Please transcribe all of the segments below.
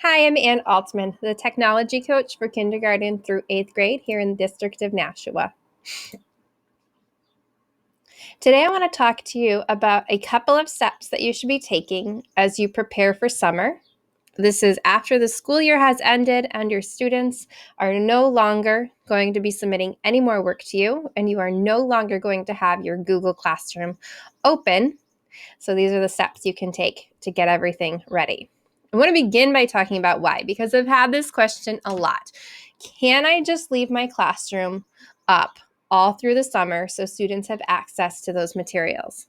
Hi, I'm Ann Altman, the technology coach for kindergarten through 8th grade here in the District of Nashua. Today I want to talk to you about a couple of steps that you should be taking as you prepare for summer. This is after the school year has ended and your students are no longer going to be submitting any more work to you, and you are no longer going to have your Google Classroom open. So these are the steps you can take to get everything ready. I want to begin by talking about why, because I've had this question a lot. Can I just leave my classroom up all through the summer so students have access to those materials?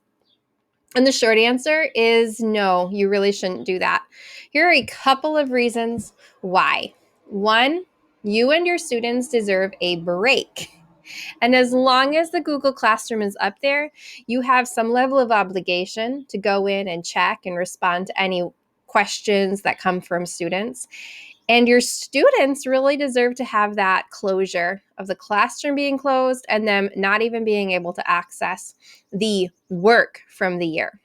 And the short answer is no, you really shouldn't do that. Here are a couple of reasons why. One, you and your students deserve a break. And as long as the Google Classroom is up there, you have some level of obligation to go in and check and respond to any questions that come from students. And your students really deserve to have that closure of the classroom being closed and them not even being able to access the work from the year.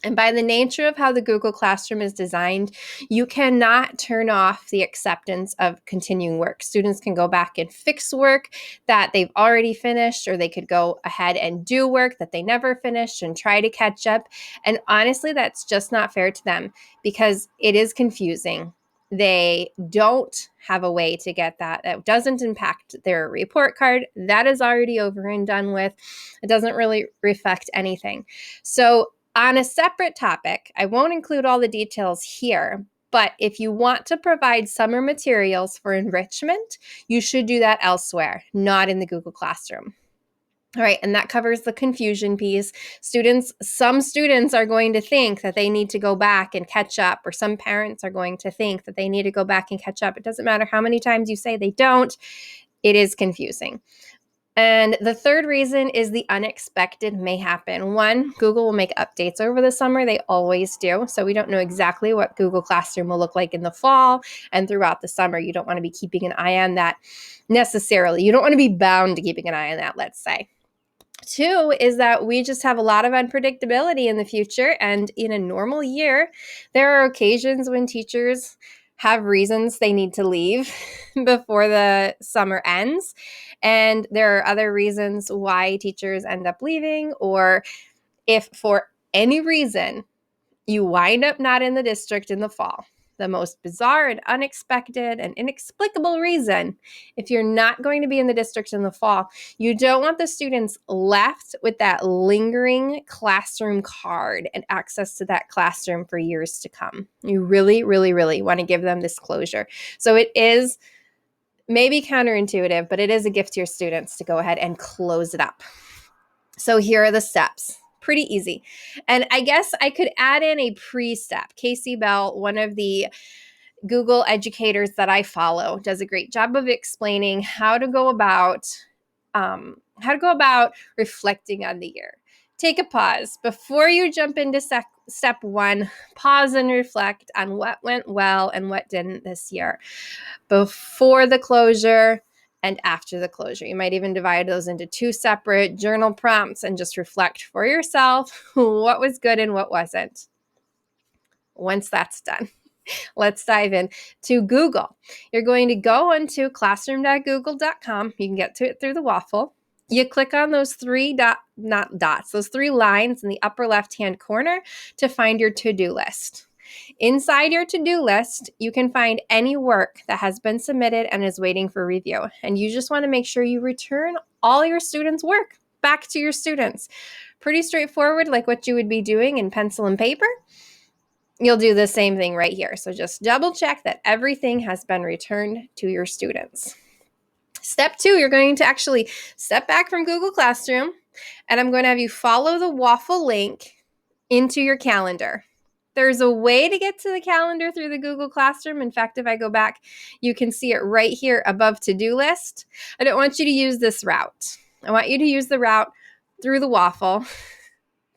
And by the nature of how the Google Classroom is designed, you cannot turn off the acceptance of continuing work. Students can go back and fix work that they've already finished, or they could go ahead and do work that they never finished and try to catch up. And honestly, that's just not fair to them because it is confusing. They don't have a way to get that. It doesn't impact their report card. That is already over and done with. It doesn't really reflect anything. So on a separate topic, I won't include all the details here, but if you want to provide summer materials for enrichment, you should do that elsewhere, not in the Google Classroom. All right, and that covers the confusion piece. Some students are going to think that they need to go back and catch up, or some parents are going to think that they need to go back and catch up. It doesn't matter how many times you say they don't, it is confusing. And the third reason is the unexpected may happen. One, Google will make updates over the summer. They always do. So we don't know exactly what Google Classroom will look like in the fall and throughout the summer. You don't want to be keeping an eye on that necessarily. You don't want to be bound to keeping an eye on that, let's say. Two is that we just have a lot of unpredictability in the future. And in a normal year, there are occasions when teachers have reasons they need to leave before the summer ends. And there are other reasons why teachers end up leaving, or if for any reason you wind up not in the district in the fall. The most bizarre and unexpected and inexplicable reason, if you're not going to be in the district in the fall, you don't want the students left with that lingering classroom card and access to that classroom for years to come. You really, really, really want to give them this closure. So it is maybe counterintuitive, but it is a gift to your students to go ahead and close it up. So here are the steps. Pretty easy. And I guess I could add in a pre-step. Casey Bell, one of the Google educators that I follow, does a great job of explaining how to go about reflecting on the year. Take a pause before you jump into step one. Pause and reflect on what went well and what didn't this year, before the closure and after the closure. You might even divide those into two separate journal prompts and just reflect for yourself what was good and what wasn't. Once that's done, let's dive in to Google. You're going to go onto classroom.google.com. You can get to it through the waffle. You click on those three those three lines in the upper left-hand corner to find your to-do list. Inside your to-do list, you can find any work that has been submitted and is waiting for review. And you just want to make sure you return all your students' work back to your students. Pretty straightforward, like what you would be doing in pencil and paper. You'll do the same thing right here. So just double check that everything has been returned to your students. Step two, you're going to actually step back from Google Classroom, and I'm going to have you follow the waffle link into your calendar. There's a way to get to the calendar through the Google Classroom. In fact, if I go back, you can see it right here above to-do list. I don't want you to use this route. I want you to use the route through the waffle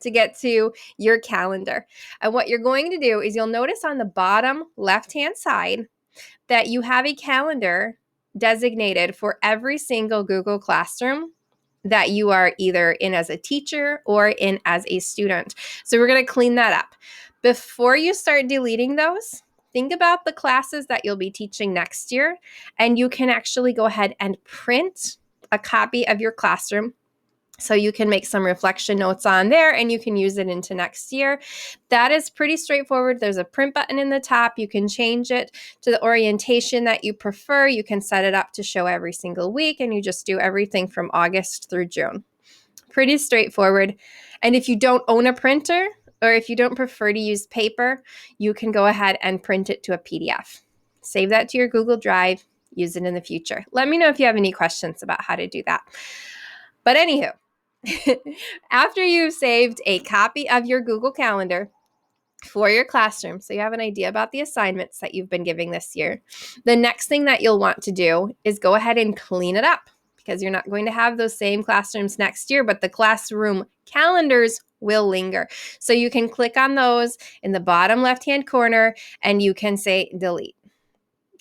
to get to your calendar. And what you're going to do is you'll notice on the bottom left-hand side that you have a calendar designated for every single Google Classroom that you are either in as a teacher or in as a student. So we're going to clean that up. Before you start deleting those, think about the classes that you'll be teaching next year, and you can actually go ahead and print a copy of your classroom. So you can make some reflection notes on there and you can use it into next year. That is pretty straightforward. There's a print button in the top. You can change it to the orientation that you prefer. You can set it up to show every single week, and you just do everything from August through June. Pretty straightforward. And if you don't own a printer, or if you don't prefer to use paper, you can go ahead and print it to a PDF. Save that to your Google Drive. Use it in the future. Let me know if you have any questions about how to do that. But anywho, after you've saved a copy of your Google Calendar for your classroom, so you have an idea about the assignments that you've been giving this year, the next thing that you'll want to do is go ahead and clean it up, because you're not going to have those same classrooms next year, but the classroom calendars will linger. So you can click on those in the bottom left-hand corner and you can say delete.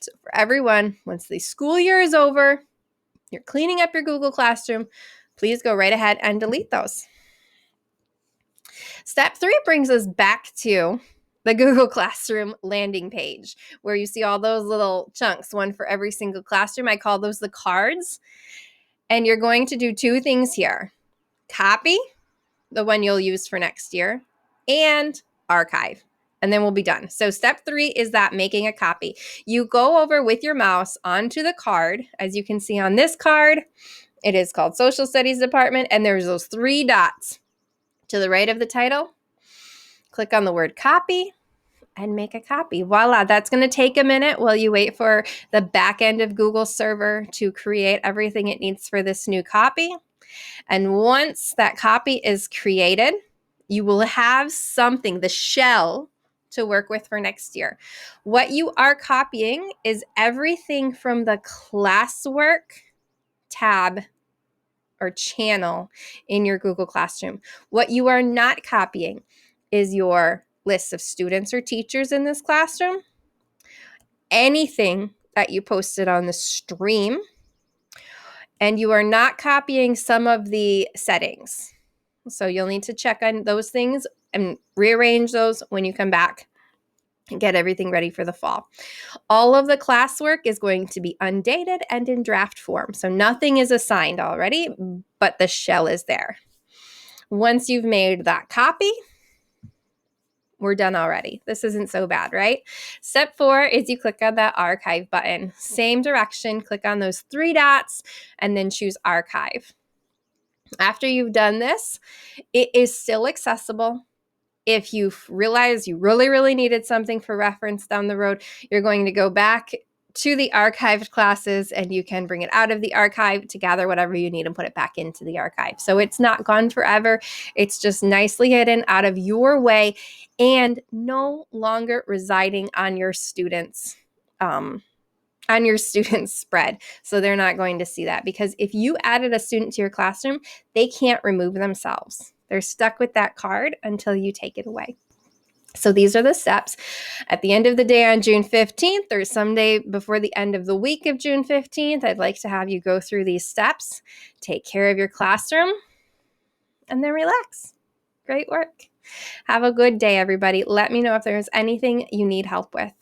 So for everyone, once the school year is over, you're cleaning up your Google Classroom, please go right ahead and delete those. Step 3 brings us back to the Google Classroom landing page, where you see all those little chunks, one for every single classroom. I call those the cards. And you're going to do 2 things here: copy, the one you'll use for next year, and archive. And then we'll be done. So step 3 is that making a copy. You go over with your mouse onto the card. As you can see on this card, it is called Social Studies Department, and there's those 3 dots to the right of the title. Click on the word copy and make a copy. Voila, that's going to take a minute while you wait for the back end of Google server to create everything it needs for this new copy. And once that copy is created, you will have something, the shell, to work with for next year. What you are copying is everything from the classwork tab or channel in your Google Classroom. What you are not copying is your list of students or teachers in this classroom, anything that you posted on the stream, and you are not copying some of the settings. So you'll need to check on those things and rearrange those when you come back and get everything ready for the fall. All of the classwork is going to be undated and in draft form. So nothing is assigned already, but the shell is there. Once you've made that copy, we're done already. This isn't so bad, right? Step 4 is you click on that archive button. Same direction, click on those 3 dots and then choose archive. After you've done this, it is still accessible. If you realize you really needed something for reference down the road, you're going to go back to the archived classes and you can bring it out of the archive to gather whatever you need and put it back into the archive. So it's not gone forever. It's just nicely hidden out of your way and no longer residing on your students' spread. So they're not going to see that, because if you added a student to your classroom, they can't remove themselves. They're stuck with that card until you take it away. So these are the steps. At the end of the day on June 15th, or someday before the end of the week of June 15th, I'd like to have you go through these steps, take care of your classroom, and then relax. Great work. Have a good day, everybody. Let me know if there's anything you need help with.